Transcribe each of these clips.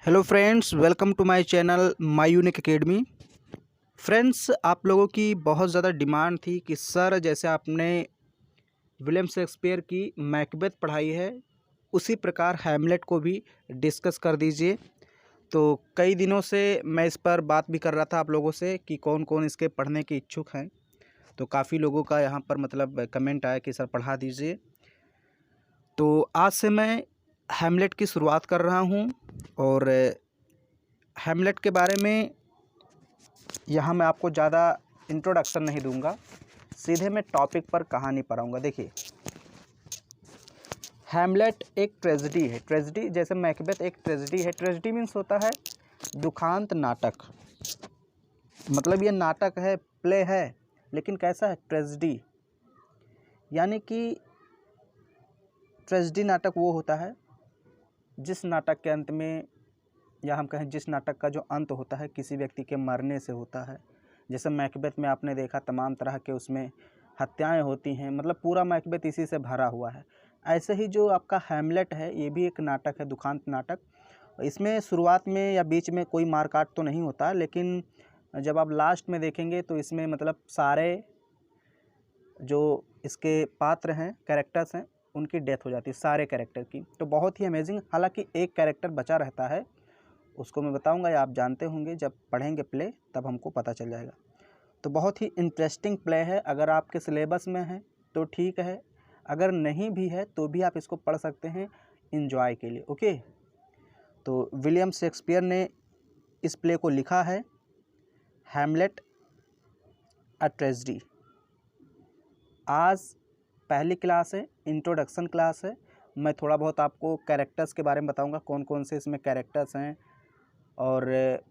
Hello friends, welcome to my channel my unique academy. Friends, आप लोगों की बहुत ज़्यादा डिमांड थी कि सर जैसे आपने विलियम शेक्सपियर की मैकबेथ पढ़ाई है उसी प्रकार हैमलेट को भी डिस्कस कर दीजिए। तो कई दिनों से मैं इस पर बात भी कर रहा था आप लोगों से कि कौन कौन इसके पढ़ने के इच्छुक हैं। तो काफ़ी लोगों का यहाँ पर मतलब कमेंट आया कि सर पढ़ा दीजिए। तो आज से मैं हैमलेट की शुरुआत कर रहा हूँ और हैमलेट के बारे में यहाँ मैं आपको ज़्यादा इंट्रोडक्शन नहीं दूंगा, सीधे मैं टॉपिक पर कहानी पर आऊँगा। देखिए, हैमलेट एक ट्रेजेडी है। ट्रेजेडी जैसे मैकबेथ एक ट्रेजेडी है। ट्रेजेडी मीन्स होता है दुखांत नाटक। मतलब ये नाटक है, प्ले है, लेकिन कैसा है? ट्रेजेडी। यानी कि ट्रेजेडी नाटक वो होता है जिस नाटक के अंत में, या हम कहें जिस नाटक का जो अंत होता है किसी व्यक्ति के मरने से होता है। जैसे मैकबेथ में आपने देखा तमाम तरह के उसमें हत्याएं होती हैं, मतलब पूरा मैकबेथ इसी से भरा हुआ है। ऐसे ही जो आपका हैमलेट है ये भी एक नाटक है, दुखांत नाटक। इसमें शुरुआत में या बीच में कोई मारकाट तो नहीं होता, लेकिन जब आप लास्ट में देखेंगे तो इसमें मतलब सारे जो इसके पात्र हैं, कैरेक्टर्स हैं, उनकी डेथ हो जाती है, सारे कैरेक्टर की। तो बहुत ही अमेजिंग। हालांकि एक कैरेक्टर बचा रहता है, उसको मैं बताऊंगा या आप जानते होंगे, जब पढ़ेंगे प्ले तब हमको पता चल जाएगा। तो बहुत ही इंटरेस्टिंग प्ले है। अगर आपके सिलेबस में है तो ठीक है, अगर नहीं भी है तो भी आप इसको पढ़ सकते हैं इंजॉय के लिए। ओके, तो विलियम शेक्सपियर ने इस प्ले को लिखा है, हैमलेट अ ट्रेजेडी। आज पहली क्लास है, इंट्रोडक्शन क्लास है। मैं थोड़ा बहुत आपको कैरेक्टर्स के बारे में बताऊंगा, कौन कौन से इसमें कैरेक्टर्स हैं और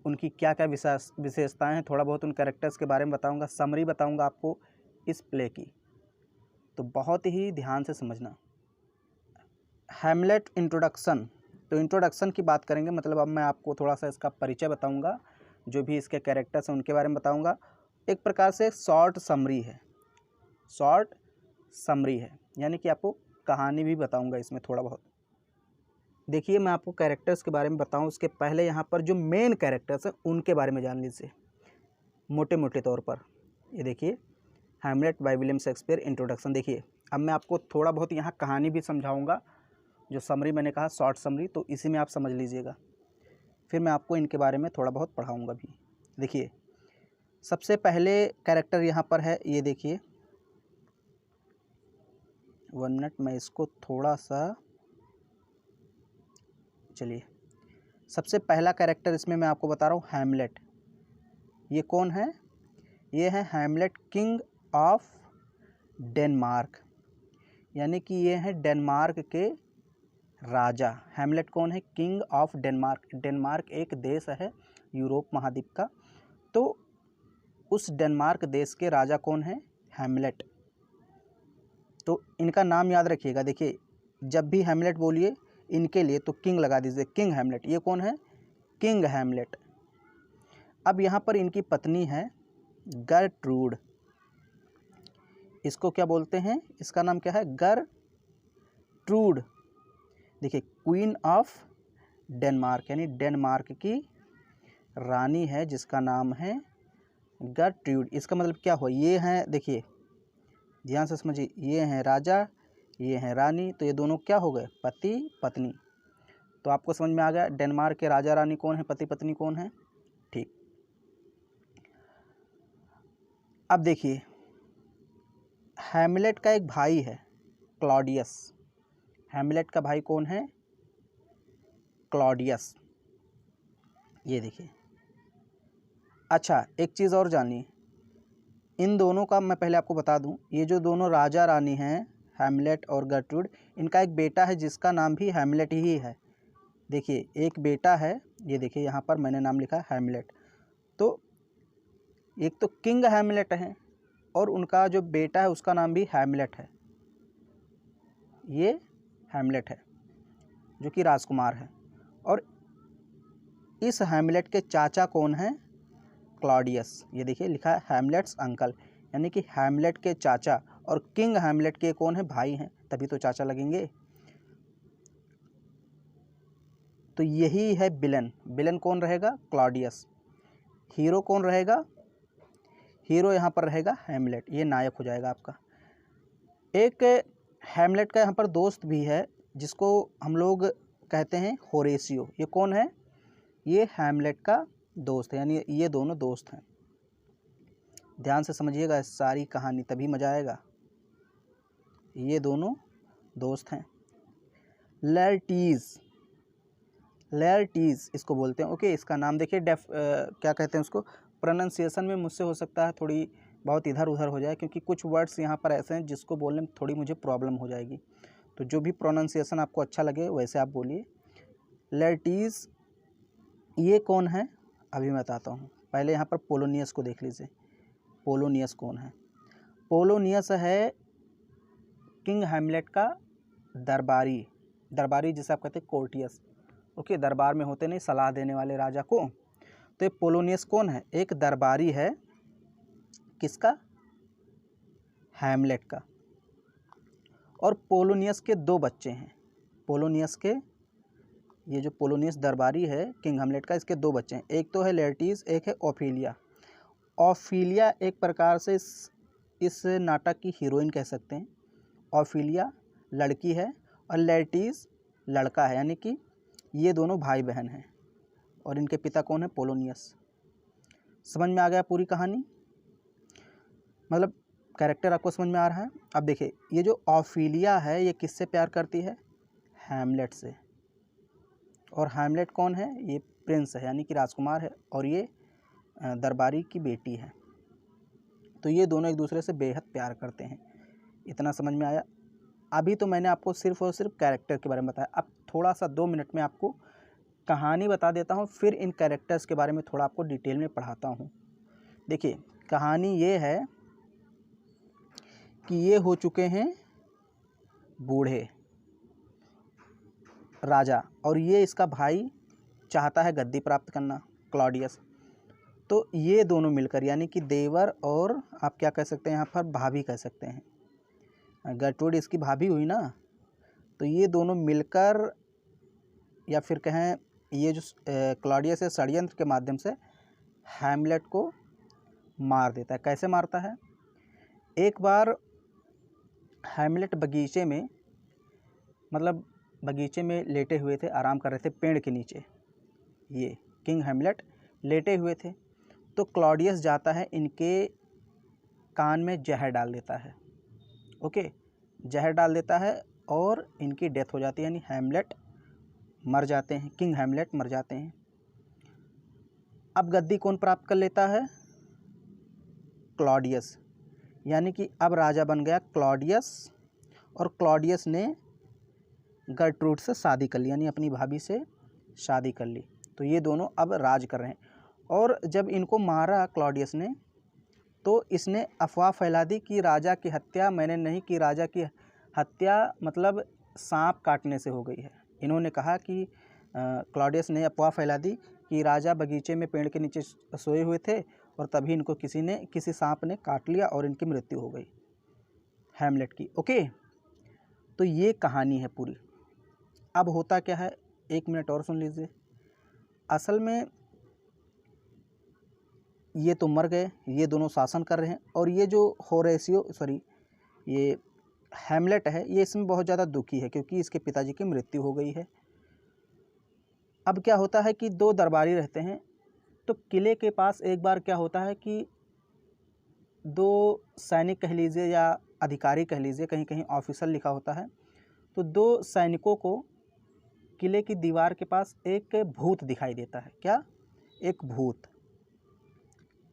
उनकी क्या क्या विशेषताएं हैं। थोड़ा बहुत उन कैरेक्टर्स के बारे में बताऊंगा, समरी बताऊंगा आपको इस प्ले की। तो बहुत ही ध्यान से समझना। Hamlet introduction. तो इंट्रोडक्शन की बात करेंगे, मतलब अब मैं आपको थोड़ा सा इसका परिचय बताऊंगा, जो भी इसके कैरेक्टर्स हैं उनके बारे में बताऊंगा। एक प्रकार से शॉर्ट समरी है, शॉर्ट समरी है, यानी कि आपको कहानी भी बताऊंगा इसमें थोड़ा बहुत। देखिए, मैं आपको कैरेक्टर्स के बारे में बताऊं उसके पहले यहाँ पर जो मेन कैरेक्टर्स हैं उनके बारे में जान लीजिए मोटे मोटे तौर पर। ये देखिए, Hamlet by William Shakespeare introduction. देखिए, अब मैं आपको थोड़ा बहुत यहाँ कहानी भी समझाऊंगा। जो समरी मैंने कहा शॉर्ट समरी, तो इसी में आप समझ लीजिएगा, फिर मैं आपको इनके बारे में थोड़ा बहुत पढ़ाऊँगा भी। देखिए, सबसे पहले कैरेक्टर यहाँ पर है, ये देखिए, 1 मिनट, मैं इसको थोड़ा सा, चलिए, सबसे पहला कैरेक्टर इसमें मैं आपको बता रहा हूँ, हैमलेट। ये कौन है? ये है हैमलेट, किंग ऑफ डेनमार्क, यानी कि ये है डेनमार्क के राजा। हैमलेट कौन है? King of Denmark. डेनमार्क एक देश है यूरोप महाद्वीप का, तो उस डेनमार्क देश के राजा कौन है? हैमलेट। तो इनका नाम याद रखिएगा। देखिए, जब भी हैमलेट बोलिए इनके लिए तो किंग लगा दीजिए, किंग हैमलेट। ये कौन है? King Hamlet. अब यहाँ पर इनकी पत्नी है गर्ट्रूड। इसको क्या बोलते हैं? इसका नाम क्या है? गर्ट्रूड। देखिए, क्वीन ऑफ डेनमार्क, यानी डेनमार्क की रानी है जिसका नाम है गर्ट्रूड। इसका मतलब क्या हुआ? ये हैं, देखिए ध्यान से समझिए, ये हैं राजा, ये हैं रानी, तो ये दोनों क्या हो गए? पति पत्नी। तो आपको समझ में आ गया डेनमार्क के राजा रानी कौन है, पति पत्नी कौन है। ठीक। अब देखिए, हैमलेट का एक भाई है, क्लॉडियस। हैमलेट का भाई कौन है? क्लॉडियस। ये देखिए। अच्छा, एक चीज़ और जानिए, इन दोनों का मैं पहले आपको बता दूं, ये जो दोनों राजा रानी हैं, हैमलेट और गर्ट्रूड, इनका एक बेटा है जिसका नाम भी हैमलेट ही है। देखिए, एक बेटा है, ये देखिए यहाँ पर मैंने नाम लिखा हैमलेट। तो एक तो किंग हैमलेट है और उनका जो बेटा है उसका नाम भी हैमलेट है। ये हैमलेट है जो कि राजकुमार है। और इस हैमलेट के चाचा कौन हैं? क्लॉडियस। ये देखिए लिखा है हैमलेट्स अंकल, यानी कि हैमलेट के चाचा। और किंग हैमलेट के कौन है? भाई हैं, तभी तो चाचा लगेंगे। तो यही है विलन। विलन कौन रहेगा? क्लॉडियस। हीरो कौन रहेगा? हीरो यहाँ पर रहेगा हैमलेट, ये नायक हो जाएगा आपका। एक हैमलेट का यहाँ पर दोस्त भी है जिसको हम लोग कहते हैं होरेशियो। ये कौन है? ये हैमलेट का दोस्त है, यानी ये दोनों दोस्त हैं। ध्यान से समझिएगा सारी कहानी, तभी मज़ा आएगा। ये दोनों दोस्त हैं। लेरटीज़, लेरटीज़ इसको बोलते हैं। ओके, इसका नाम देखिए, क्या कहते हैं उसको, प्रोनाउंसिएशन में मुझसे हो सकता है थोड़ी बहुत इधर उधर हो जाए, क्योंकि कुछ वर्ड्स यहाँ पर ऐसे हैं जिसको बोलने में थोड़ी मुझे प्रॉब्लम हो जाएगी। तो जो भी प्रोनाउंसिएशन आपको अच्छा लगे वैसे आप बोलिए। लेरटीज़ ये कौन है अभी मैं बताता हूँ। पहले यहाँ पर पोलोनियस को देख लीजिए। पोलोनियस कौन है? पोलोनियस है किंग हैमलेट का दरबारी। दरबारी जिसे आप कहते हैं कोर्टियस। ओके, दरबार में होते नहीं सलाह देने वाले राजा को। तो ये पोलोनियस कौन है? एक दरबारी है। किसका? हैमलेट का। और पोलोनियस के दो बच्चे हैं। पोलोनियस के, ये जो पोलोनियस दरबारी है किंग हैमलेट का, इसके दो बच्चे हैं। एक तो है लेरटीज़, एक है ओफिलिया। ओफिलिया एक प्रकार से इस नाटक की हीरोइन कह सकते हैं। ओफिलिया लड़की है और लेरटीज़ लड़का है, यानी कि ये दोनों भाई बहन हैं। और इनके पिता कौन है? पोलोनियस। समझ में आ गया पूरी कहानी? मतलब कैरेक्टर आपको समझ में आ रहा है? अब देखिए, ये जो ओफिलिया है ये किससे प्यार करती है? हैमलेट से। और हैमलेट कौन है? ये प्रिंस है, यानी कि राजकुमार है, और ये दरबारी की बेटी है। तो ये दोनों एक दूसरे से बेहद प्यार करते हैं। इतना समझ में आया? अभी तो मैंने आपको सिर्फ और सिर्फ कैरेक्टर के बारे में बताया। अब थोड़ा सा 2 मिनट में आपको कहानी बता देता हूँ, फिर इन कैरेक्टर्स के बारे में थोड़ा आपको डिटेल में पढ़ाता हूँ। देखिए, कहानी ये है कि ये हो चुके हैं बूढ़े राजा, और ये इसका भाई चाहता है गद्दी प्राप्त करना, क्लॉडियस। तो ये दोनों मिलकर, यानी कि देवर और आप क्या कह सकते हैं यहाँ पर, भाभी कह सकते हैं। गर्टरूड इसकी भाभी हुई ना। तो ये दोनों मिलकर, या फिर कहें ये जो क्लॉडियस है षड्यंत्र के माध्यम से हैमलेट को मार देता है। कैसे मारता है? एक बार हैमलेट बगीचे में, मतलब बगीचे में लेटे हुए थे, आराम कर रहे थे पेड़ के नीचे। ये किंग हैमलेट लेटे हुए थे। तो क्लॉडियस जाता है, इनके कान में जहर डाल देता है। ओके, जहर डाल देता है और इनकी डेथ हो जाती है, यानी हैमलेट मर जाते हैं, किंग हैमलेट मर जाते हैं। अब गद्दी कौन प्राप्त कर लेता है? क्लॉडियस। यानी कि अब राजा बन गया क्लॉडियस, और क्लॉडियस ने गर्टरूड से शादी कर ली, यानी अपनी भाभी से शादी कर ली। तो ये दोनों अब राज कर रहे हैं। और जब इनको मारा क्लॉडियस ने, तो इसने अफवाह फैला दी कि राजा की हत्या मैंने नहीं की, राजा की हत्या मतलब सांप काटने से हो गई है। इन्होंने कहा कि क्लॉडियस ने अफवाह फैला दी कि राजा बगीचे में पेड़ के नीचे सोए हुए थे और तभी इनको किसी सांप ने काट लिया और इनकी मृत्यु हो गई हैमलेट की। ओके, तो ये कहानी है पूरी। अब होता क्या है, 1 मिनट और सुन लीजिए। असल में ये तो मर गए, ये दोनों शासन कर रहे हैं, और ये जो ये हैमलेट है, ये इसमें बहुत ज़्यादा दुखी है क्योंकि इसके पिताजी की मृत्यु हो गई है। अब क्या होता है कि 2 दरबारी रहते हैं। तो किले के पास एक बार क्या होता है कि 2 सैनिक कह लीजिए या अधिकारी कह लीजिए, कहीं कहीं ऑफिसर लिखा होता है। तो 2 सैनिकों को किले की दीवार के पास एक भूत दिखाई देता है। क्या? एक भूत।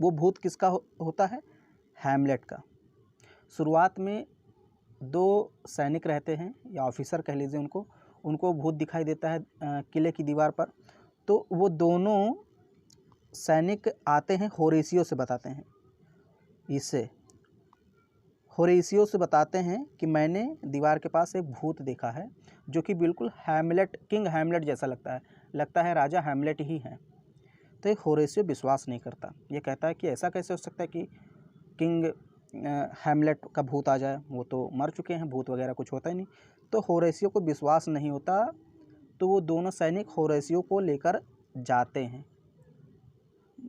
वो भूत किसका होता है? हैमलेट का। शुरुआत में 2 सैनिक रहते हैं या ऑफिसर कह लीजिए, उनको भूत दिखाई देता है किले की दीवार पर। तो वो दोनों सैनिक आते हैं, होरेशियो से बताते हैं, इससे होरेशियो से बताते हैं कि मैंने दीवार के पास एक भूत देखा है जो कि बिल्कुल हैमलेट, किंग हैमलेट जैसा लगता है राजा हैमलेट ही है। तो एक होरेशियो विश्वास नहीं करता, ये कहता है कि ऐसा कैसे हो सकता है कि किंग हैमलेट का भूत आ जाए, वो तो मर चुके हैं, भूत वगैरह कुछ होता ही नहीं। तो होरेशियो को विश्वास नहीं होता तो वो दोनों सैनिक होरेसियो को लेकर जाते हैं,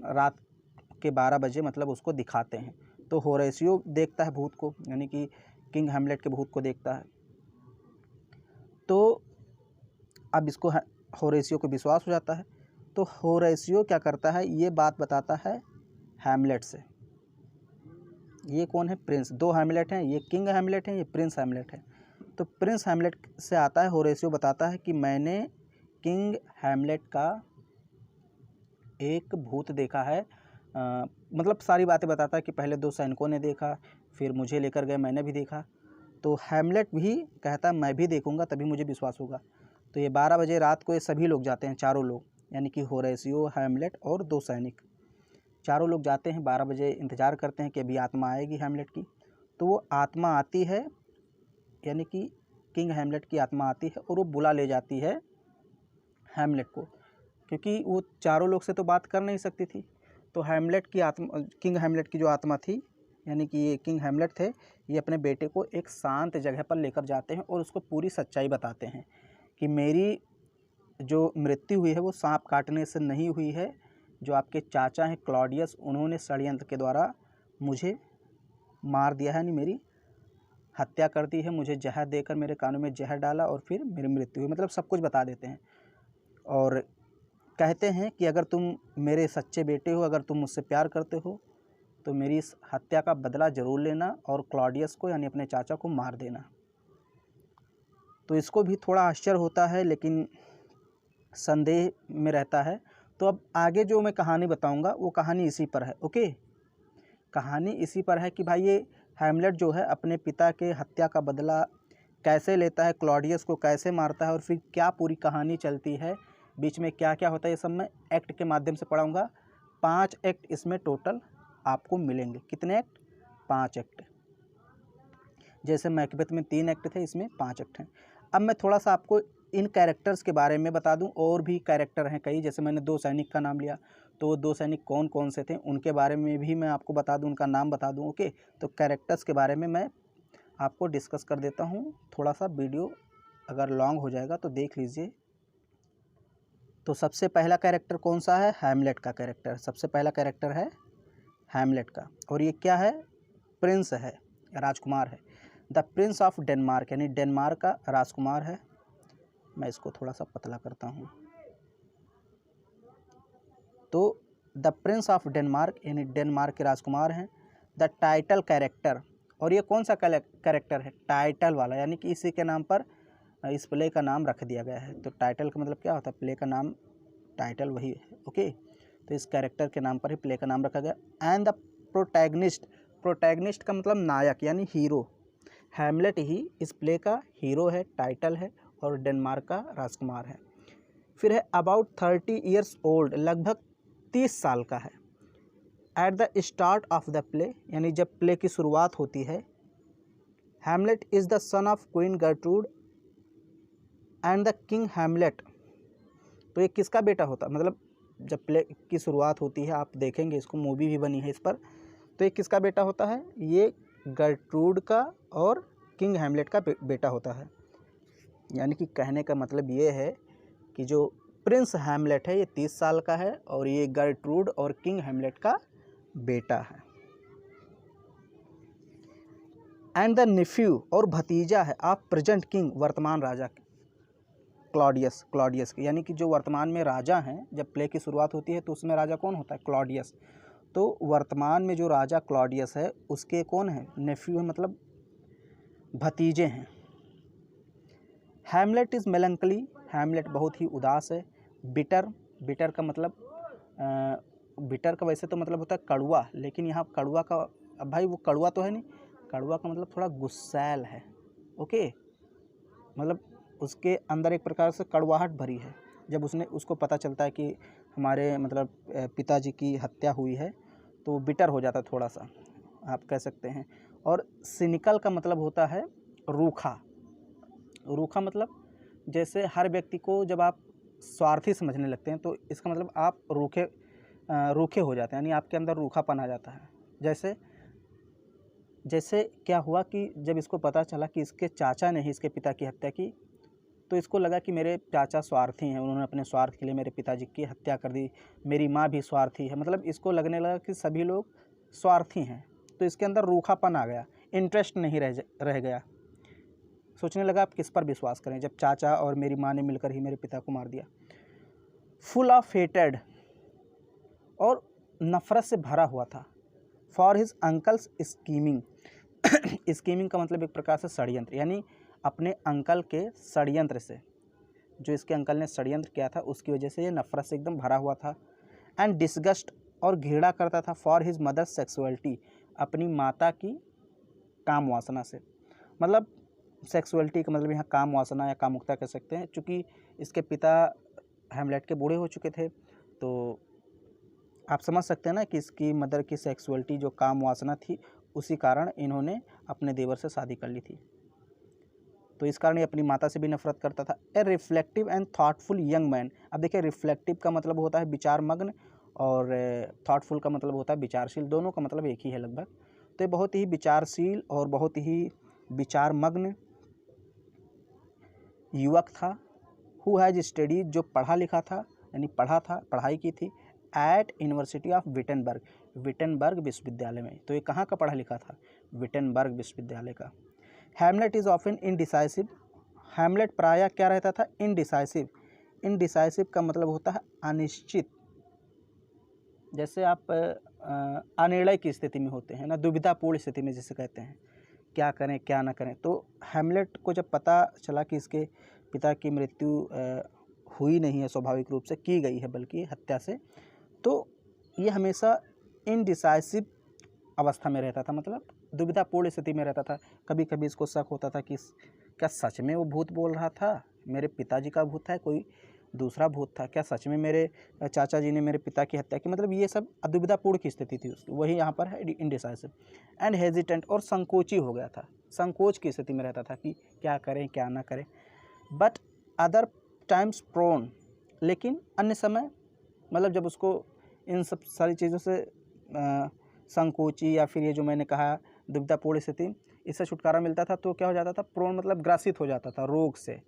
रात के 12 बजे मतलब उसको दिखाते हैं। तो होरेसियो देखता है भूत को, यानी कि किंग हैमलेट के भूत को देखता है। तो अब इसको होरेसियो को विश्वास हो जाता है। तो होरेसियो क्या करता है, ये बात बताता है हैमलेट से। ये कौन है, प्रिंस। दो हैमलेट हैं, ये किंग हैमलेट है, ये प्रिंस हैमलेट है। तो प्रिंस हैमलेट से आता है, होरेसियो बताता है कि मैंने किंग हैमलेट का एक भूत देखा है। मतलब सारी बातें बताता है कि पहले 2 सैनिकों ने देखा, फिर मुझे लेकर गए, मैंने भी देखा। तो हैमलेट भी कहता है मैं भी देखूंगा तभी मुझे विश्वास होगा। तो ये 12 बजे रात को ये सभी लोग जाते हैं, चारों लोग, यानी कि होरेसियो, हैमलेट और 2 सैनिक, चारों लोग जाते हैं। 12 बजे इंतज़ार करते हैं कि अभी आत्मा आएगी हैमलेट की। तो वो आत्मा आती है, यानी कि किंग हैमलेट की आत्मा आती है और वो बुला ले जाती है हैमलेट को, क्योंकि वो चारों लोग से तो बात कर नहीं सकती थी। तो हैमलेट की आत्मा, किंग हैमलेट की जो आत्मा थी, यानी कि ये किंग हैमलेट थे, ये अपने बेटे को एक शांत जगह पर लेकर जाते हैं और उसको पूरी सच्चाई बताते हैं कि मेरी जो मृत्यु हुई है वो सांप काटने से नहीं हुई है। जो आपके चाचा हैं क्लॉडियस, उन्होंने षड्यंत्र के द्वारा मुझे मार दिया है, यानी मेरी हत्या कर दी है। मुझे जहर देकर मेरे कानों में जहर डाला और फिर मेरी मृत्यु हुई, मतलब सब कुछ बता देते हैं। और कहते हैं कि अगर तुम मेरे सच्चे बेटे हो, अगर तुम मुझसे प्यार करते हो, तो मेरी इस हत्या का बदला ज़रूर लेना और क्लॉडियस को, यानी अपने चाचा को, मार देना। तो इसको भी थोड़ा आश्चर्य होता है, लेकिन संदेह में रहता है। तो अब आगे जो मैं कहानी बताऊंगा वो कहानी इसी पर है। ओके, कहानी इसी पर है कि भाई ये हैमलेट जो है अपने पिता के हत्या का बदला कैसे लेता है, क्लॉडियस को कैसे मारता है, और फिर क्या पूरी कहानी चलती है, बीच में क्या क्या होता है, ये सब मैं एक्ट के माध्यम से पढ़ाऊँगा। 5 एक्ट इसमें टोटल आपको मिलेंगे। कितने एक्ट? 5 एक्ट। जैसे मैकबेथ में 3 एक्ट थे, इसमें 5 एक्ट हैं। अब मैं थोड़ा सा आपको इन कैरेक्टर्स के बारे में बता दूं। और भी कैरेक्टर हैं कई, जैसे मैंने 2 सैनिक का नाम लिया, तो वो 2 सैनिक कौन कौन से थे उनके बारे में भी मैं आपको बता दूं, उनका नाम बता दूं। ओके, तो कैरेक्टर्स के बारे में मैं आपको डिस्कस कर देता हूं। थोड़ा सा वीडियो अगर लॉन्ग हो जाएगा तो देख लीजिए। तो सबसे पहला कैरेक्टर कौन सा है? हैमलेट का कैरेक्टर। सबसे पहला कैरेक्टर है हैमलेट का, और ये क्या है? प्रिंस है, राजकुमार है। द प्रिंस ऑफ डेनमार्क, यानी डेनमार्क का राजकुमार है। मैं इसको थोड़ा सा पतला करता हूँ। तो द प्रिंस ऑफ डेनमार्क, यानी डेनमार्क के राजकुमार हैं। द टाइटल कैरेक्टर, और ये कौन सा कैरेक्टर है? टाइटल वाला, यानी कि इसी के नाम पर इस प्ले का नाम रख दिया गया है। तो टाइटल का मतलब क्या होता है? प्ले का नाम, टाइटल वही है। ओके, तो इस कैरेक्टर के नाम पर ही प्ले का नाम रखा गया। एंड द प्रोटैगनिस्ट, प्रोटैगनिस्ट का मतलब नायक यानी हीरो। हैमलेट ही इस प्ले का हीरो है, टाइटल है, और डेनमार्क का राजकुमार है। फिर है अबाउट 30 ईयर्स ओल्ड, लगभग 30 साल का है। At the start of the play, यानी जब प्ले की शुरुआत होती है, Hamlet is the son of queen Gertrude and the king Hamlet. तो ये किसका बेटा होता? मतलब जब प्ले की शुरुआत होती है, आप देखेंगे इसको, मूवी भी बनी है इस पर, तो ये किसका बेटा होता है? ये गर्ट्रूड का और किंग हैमलेट का बेटा होता है। यानी कि कहने का मतलब ये है कि जो प्रिंस हैमलेट है ये 30 साल का है, और ये गर्ट्रूड और किंग हैमलेट का बेटा है। एंड द नेफ्यू, और भतीजा है, ऑफ प्रेजेंट किंग, वर्तमान राजा क्लॉडियस, क्लॉडियस के, यानी कि जो वर्तमान में राजा हैं। जब प्ले की शुरुआत होती है तो उसमें राजा कौन होता है? क्लॉडियस। तो वर्तमान में जो राजा क्लॉडियस है उसके कौन है? नेफ्यू है, मतलब भतीजे हैं। हैमलेट इज़ मेलंकली, हैमलेट बहुत ही उदास है। बिटर, बिटर का मतलब बिटर का वैसे तो मतलब होता है कड़वा, लेकिन यहाँ कड़वा का, अब भाई वो कड़वा तो है नहीं, कड़वा का मतलब थोड़ा गुस्सैल है। ओके, मतलब उसके अंदर एक प्रकार से कड़वाहट भरी है। जब उसको पता चलता है कि हमारे मतलब पिताजी की हत्या हुई है, तो वो बिटर हो जाता है थोड़ा सा, आप कह सकते हैं। और सिनिकल का मतलब होता है रूखा। रूखा मतलब जैसे हर व्यक्ति को जब आप स्वार्थी समझने लगते हैं तो इसका मतलब आप रूखे हो जाते हैं, यानी आपके अंदर रूखापन आ जाता है। जैसे क्या हुआ कि जब इसको पता चला कि इसके चाचा ने ही इसके पिता की हत्या की, तो इसको लगा कि मेरे चाचा स्वार्थी हैं, उन्होंने अपने स्वार्थ के लिए मेरे पिताजी की हत्या कर दी, मेरी माँ भी स्वार्थी है, मतलब इसको लगने लगा कि सभी लोग स्वार्थी हैं। तो इसके अंदर रूखापन आ गया, इंटरेस्ट नहीं रह गया। सोचने लगा आप किस पर विश्वास करें जब चाचा और मेरी माँ ने मिलकर ही मेरे पिता को मार दिया। फुल ऑफ हेटेड, और नफरत से भरा हुआ था। For his uncle's scheming scheming का मतलब एक प्रकार से षड्यंत्र, यानी अपने अंकल के षड्यंत्र से, जो इसके अंकल ने षड्यंत्र किया था उसकी वजह से ये नफरत से एकदम भरा हुआ था। एंड डिसगस्ट, और घृणा करता था फॉर हिज मदर्स सेक्सुअलिटी, अपनी माता की काम वासना से। मतलब सेक्सुअलिटी का मतलब यहाँ काम वासना या कामुकता कह सकते हैं। चूँकि इसके पिता हैमलेट के बूढ़े हो चुके थे, तो आप समझ सकते हैं ना कि इसकी मदर की सेक्सुअलिटी जो काम वासना थी, उसी कारण इन्होंने अपने देवर से शादी कर ली थी। तो इस कारण ये अपनी माता से भी नफरत करता था। A reflective and thoughtful young man. अब देखिए, रिफ्लेक्टिव का मतलब होता है विचार मग्न, और थॉटफुल का मतलब होता है विचारशील, दोनों का मतलब एक ही है लगभग। तो ये बहुत ही विचारशील और बहुत ही विचार मग्न युवक था। हु हैज स्टडीड, जो पढ़ा लिखा था, यानी पढ़ा था, पढ़ाई की थी, at university of Wittenberg, Wittenberg विश्वविद्यालय में। तो ये कहाँ का पढ़ा लिखा था? विटेनबर्ग विश्वविद्यालय का। Hamlet is often indecisive, Hamlet प्रायः क्या रहता था? इनडिसाइसिव। इनडिसाइसिव का मतलब होता है अनिश्चित। जैसे आप अनिर्णय की स्थिति में होते हैं ना, दुविधापूर्ण स्थिति में जिसे कहते हैं, क्या करें क्या ना करें। तो हैमलेट को जब पता चला कि इसके पिता की मृत्यु हुई नहीं है, स्वाभाविक रूप से की गई है बल्कि हत्या से, तो ये हमेशा इनडिसाइसिव अवस्था में रहता था, मतलब दुविधापूर्ण स्थिति में रहता था। कभी कभी इसको शक होता था कि क्या सच में वो भूत बोल रहा था, मेरे पिताजी का भूत है, कोई दूसरा भूत था, क्या सच में मेरे चाचा जी ने मेरे पिता की हत्या की। मतलब ये सब दुविधापूर्ण की स्थिति थी उसकी, वही यहाँ पर है इनडिसाइसिव। एंड हेजिटेंट, और संकोची हो गया था, संकोच की स्थिति में रहता था कि क्या करें क्या ना करें। बट अदर टाइम्स प्रोन, लेकिन अन्य समय, मतलब जब उसको इन सब सारी चीज़ों से संकोची या फिर ये जो मैंने कहा दुविधापूर्ण स्थिति, इससे छुटकारा मिलता था, तो क्या हो जाता था? प्रोन मतलब ग्रसित हो जाता था रोग से।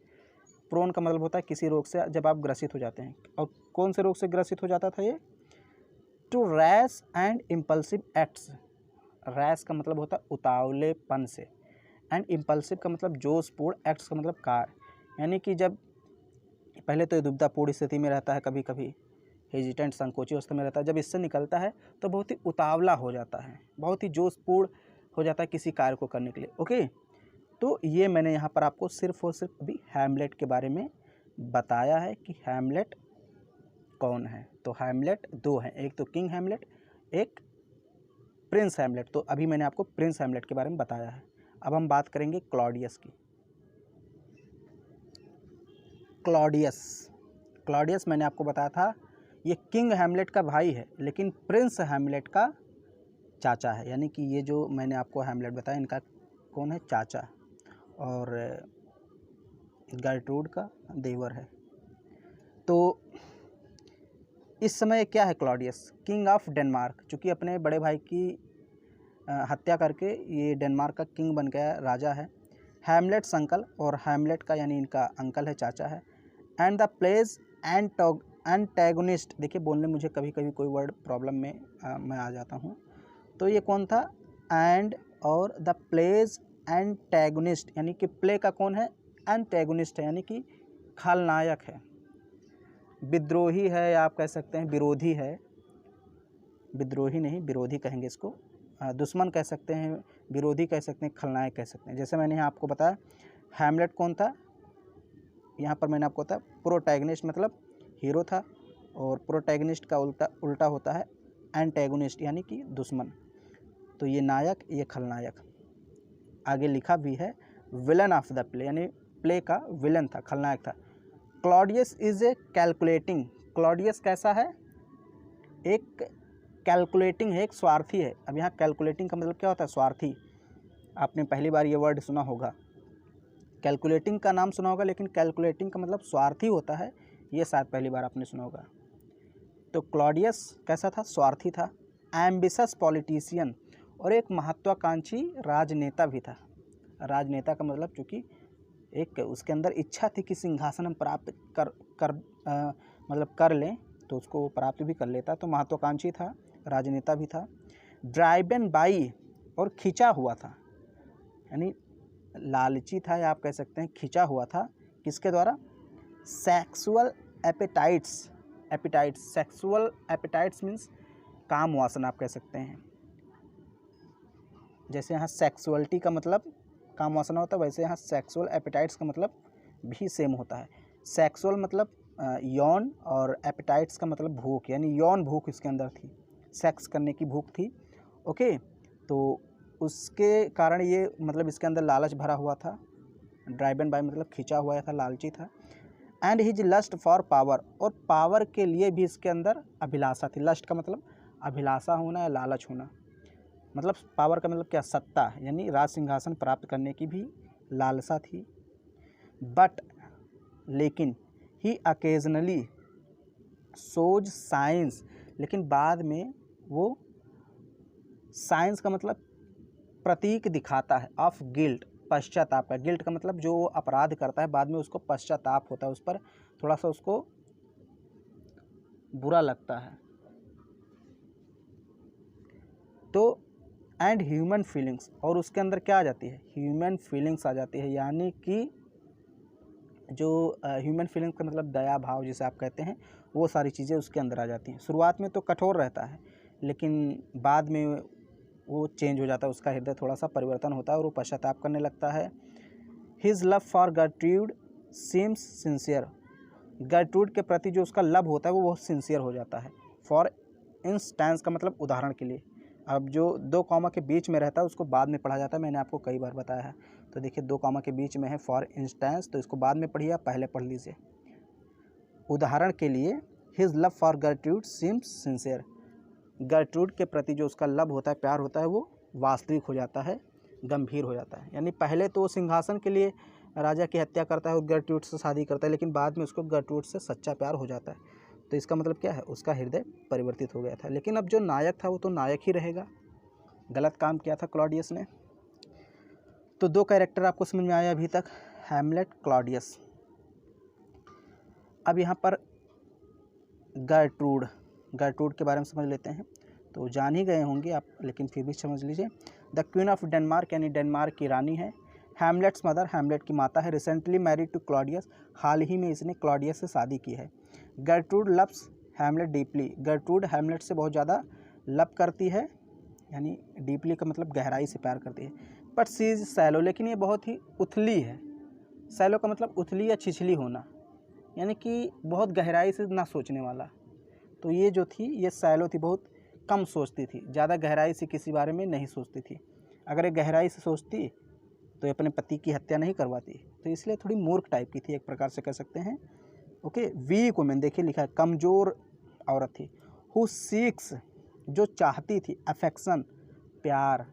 प्रोन का मतलब होता है किसी रोग से जब आप ग्रसित हो जाते हैं। और कौन से रोग से ग्रसित हो जाता था ये? Too rash and impulsive acts. Rash का मतलब होता है उतावलेपन से, एंड इम्पल्सिव का मतलब जोशपूर्ण, एक्ट्स का मतलब कार्य। यानी कि जब पहले तो ये दुविधापूर्ण स्थिति में रहता है, कभी कभी हेजिटेंट संकोची अवस्था में रहता है, जब इससे निकलता है तो बहुत ही उतावला हो जाता है, बहुत ही जोशपूर्ण हो जाता है किसी कार्य को करने के लिए। ओके, तो ये मैंने यहाँ पर आपको सिर्फ और सिर्फ अभी हैमलेट के बारे में बताया है कि हैमलेट कौन है। तो हैमलेट दो हैं, एक तो किंग हैमलेट, एक प्रिंस हैमलेट। तो अभी मैंने आपको प्रिंस हैमलेट के बारे में बताया है। अब हम बात करेंगे क्लॉडियस की। क्लॉडियस मैंने आपको बताया था ये किंग हैमलेट का भाई है, लेकिन प्रिंस हैमलेट का चाचा है। यानी कि ये जो मैंने आपको हैमलेट बताया, इनका कौन है? चाचा, और गर्ट्रूड का देवर है। तो इस समय क्या है? क्लॉडियस किंग ऑफ डेनमार्क, चूँकि अपने बड़े भाई की हत्या करके ये डेनमार्क का किंग बन गया, राजा है। हैमलेट्स अंकल, और हैमलेट का यानी इनका अंकल है, चाचा है। एंड द प्लेज एंटेगोनिस्ट, देखिए बोलने मुझे कभी कभी कोई वर्ड प्रॉब्लम में मैं आ जाता हूँ। तो ये कौन था? एंड और द प्लेज एंटेगोनिस्ट, यानी कि प्ले का कौन है? एंटेगोनिस्ट है, यानी कि खलनायक है, विद्रोही है, या आप कह सकते हैं विरोधी है। विद्रोही नहीं, विरोधी कहेंगे इसको, दुश्मन कह सकते हैं, विरोधी कह सकते हैं, खलनायक कह सकते हैं। जैसे मैंने यहाँ आपको बताया हैमलेट कौन था, यहाँ पर मैंने आपको बताया प्रोटैगनिस्ट मतलब हीरो था, और प्रोटैगनिस्ट का उल्टा होता है एंटेगोनिस्ट, यानी कि दुश्मन। तो ये नायक, ये खलनायक। आगे लिखा भी है विलन ऑफ द प्ले, यानी प्ले का विलन था, खलनायक था। Claudius is a calculating, Claudius कैसा है? एक कैलकुलेटिंग है, एक स्वार्थी है। अब यहाँ कैलकुलेटिंग का मतलब क्या होता है? स्वार्थी। आपने पहली बार ये वर्ड सुना होगा, कैलकुलेटिंग का नाम सुना होगा, लेकिन कैलकुलेटिंग का मतलब स्वार्थी होता है, ये शायद पहली बार आपने सुना होगा। तो क्लॉडियस कैसा था? स्वार्थी था। एम्बिशस पॉलिटिशियन, और एक महत्वाकांक्षी राजनेता भी था। राजनेता का मतलब चूँकि एक उसके अंदर इच्छा थी कि सिंहासन हम प्राप्त कर लें, तो उसको वो प्राप्त भी कर लेता। तो महत्वाकांक्षी था, राजनेता भी था। ड्राइवन बाई, और खिंचा हुआ था, यानी लालची था या आप कह सकते हैं खिंचा हुआ था। किसके द्वारा? Sexual appetites. Sexual appetites means काम वासना आप कह सकते हैं। जैसे यहाँ सेक्सुअलिटी का मतलब काम वासना होता है, वैसे यहाँ सेक्सुअल एपेटाइट्स का मतलब भी सेम होता है। सेक्सुअल मतलब यौन, और एपेटाइट्स का मतलब भूख, यानी यौन भूख इसके अंदर थी, सेक्स करने की भूख थी। ओके, तो उसके कारण ये मतलब इसके अंदर लालच भरा हुआ था। ड्राइवन बाय मतलब खिंचा हुआ था, लालची था। And his lust for power, और पावर के लिए भी इसके अंदर अभिलाषा थी। लस्ट का मतलब अभिलाषा होना या लालच होना, मतलब पावर का मतलब क्या? सत्ता, यानी राज सिंहासन प्राप्त करने की भी लालसा थी। बट लेकिन ही अकेजनली शोज साइंस, लेकिन बाद में वो, साइंस का मतलब प्रतीक दिखाता है, ऑफ गिल्ट, पश्चाताप का। गिल्ट का मतलब जो अपराध करता है बाद में उसको पश्चाताप होता है, उस पर थोड़ा सा उसको बुरा लगता है। तो एंड ह्यूमन फीलिंग्स, और उसके अंदर क्या आ जाती है? ह्यूमन फीलिंग्स आ जाती है, यानी कि जो ह्यूमन फीलिंग्स का मतलब दया भाव जिसे आप कहते हैं, वो सारी चीज़ें उसके अंदर आ जाती हैं। शुरुआत में तो कठोर रहता है, लेकिन बाद में वो चेंज हो जाता है, उसका हृदय थोड़ा सा परिवर्तन होता है और वो पश्चाताप करने लगता है। His love for Gertrude seems sincere, Gertrude के प्रति जो उसका लव होता है वो बहुत सिंसियर हो जाता है। फॉर इंस्टेंस का मतलब उदाहरण के लिए। अब जो दो कॉमा के बीच में रहता है उसको बाद में पढ़ा जाता है, मैंने आपको कई बार बताया है। तो देखिए दो कॉमा के बीच में है फॉर इंस्टेंस, तो इसको बाद में पढ़िए, आप पहले पढ़ लीजिए। उदाहरण के लिए, his love for Gertrude seems sincere, Gertrude के प्रति जो उसका लव होता है, प्यार होता है, वो वास्तविक हो जाता है, गंभीर हो जाता है। यानी पहले तो सिंहासन के लिए राजा की हत्या करता है और गर्ट्रूड से शादी करता है, लेकिन बाद में उसको गर्ट्रूड से सच्चा प्यार हो जाता है। तो इसका मतलब क्या है? उसका हृदय परिवर्तित हो गया था। लेकिन अब जो नायक था वो तो नायक ही रहेगा। गलत काम किया था क्लॉडियस ने। तो दो कैरेक्टर आपको समझ में आया अभी तक, हैमलेट, क्लॉडियस। अब यहाँ पर गर्ट्रूड के बारे में समझ लेते हैं। तो जान ही गए होंगे आप, लेकिन फिर भी समझ लीजिए। द क्वीन ऑफ डेनमार्क, यानी डेनमार्क की रानी है। हैमलेट्स मदर, हैमलेट की माता है। रिसेंटली मैरिड टू क्लॉडियस, हाल ही में इसने क्लॉडियस से शादी की है। Gertrude loves Hamlet deeply, Gertrude Hamlet से बहुत ज़्यादा लव करती है, यानी डीपली का मतलब गहराई से प्यार करती है। बट सी इज सैलो, लेकिन ये बहुत ही उथली है। सैलो का मतलब उथली या छिछली होना, यानी कि बहुत गहराई से ना सोचने वाला। तो ये जो थी ये सैलो थी, बहुत कम सोचती थी, ज़्यादा गहराई से किसी बारे में नहीं सोचती थी। अगर ये गहराई से सोचती तो ये अपने पति की हत्या नहीं करवाती। तो इसलिए थोड़ी मूर्ख टाइप की थी, एक प्रकार से कह सकते हैं। ओके, वीक वुमेन, देखिए लिखा है कमज़ोर औरत थी। हु सीक्स, जो चाहती थी, अफेक्शन, प्यार,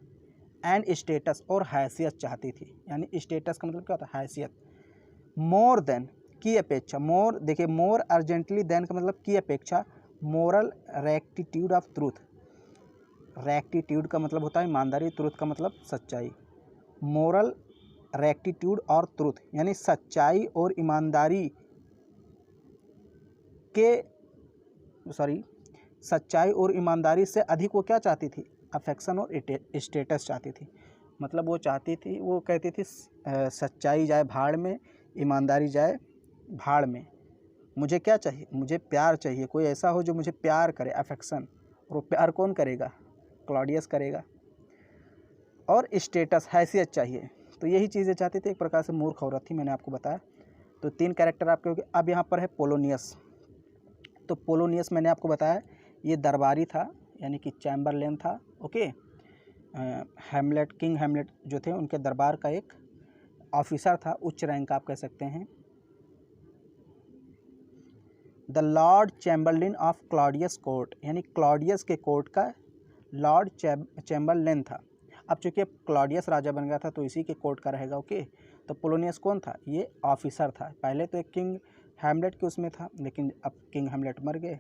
एंड स्टेटस, और हैसियत चाहती थी। यानी स्टेटस का मतलब क्या होता है? हैसियत। मोर देन, की अपेक्षा, मोर, देखिए मोर अर्जेंटली देन का मतलब की अपेक्षा। Moral rectitude of truth, rectitude का मतलब होता है ईमानदारी, ट्रूथ का मतलब सच्चाई। मोरल रेक्टिट्यूड और ट्रूथ, यानी सच्चाई और ईमानदारी के, सच्चाई और ईमानदारी से अधिक वो क्या चाहती थी? अफेक्शन और स्टेटस चाहती थी। मतलब वो चाहती थी, वो कहती थी सच्चाई जाए भाड़ में, ईमानदारी जाए भाड़ में, मुझे क्या चाहिए? मुझे प्यार चाहिए, कोई ऐसा हो जो मुझे प्यार करे, अफेक्शन। और वो प्यार कौन करेगा? क्लॉडियस करेगा। और स्टेटस, हैसियत चाहिए। तो यही चीज़ें चाहती थी, एक प्रकार से मूर्ख औरत थी, मैंने आपको बताया। तो तीन कैरेक्टर आपके हो गए। अब यहाँ पर है पोलोनियस। तो पोलोनियस मैंने आपको बताया ये दरबारी था, यानी कि चैम्बरलेन था। ओके, हैमलेट, किंग हैमलेट जो थे उनके दरबार का एक ऑफिसर था, उच्च रैंक आप कह सकते हैं। The Lord Chamberlain of Claudius court, यानी क्लॉडियस के कोर्ट का लॉर्ड चैम्बरलेन था। अब चूंकि अब क्लॉडियस राजा बन गया था तो इसी के कोर्ट का रहेगा। ओके, तो पोलोनियस कौन था? ये ऑफिसर था। पहले तो एक किंग हैमलेट के उसमें था, लेकिन अब किंग हैमलेट मर गए,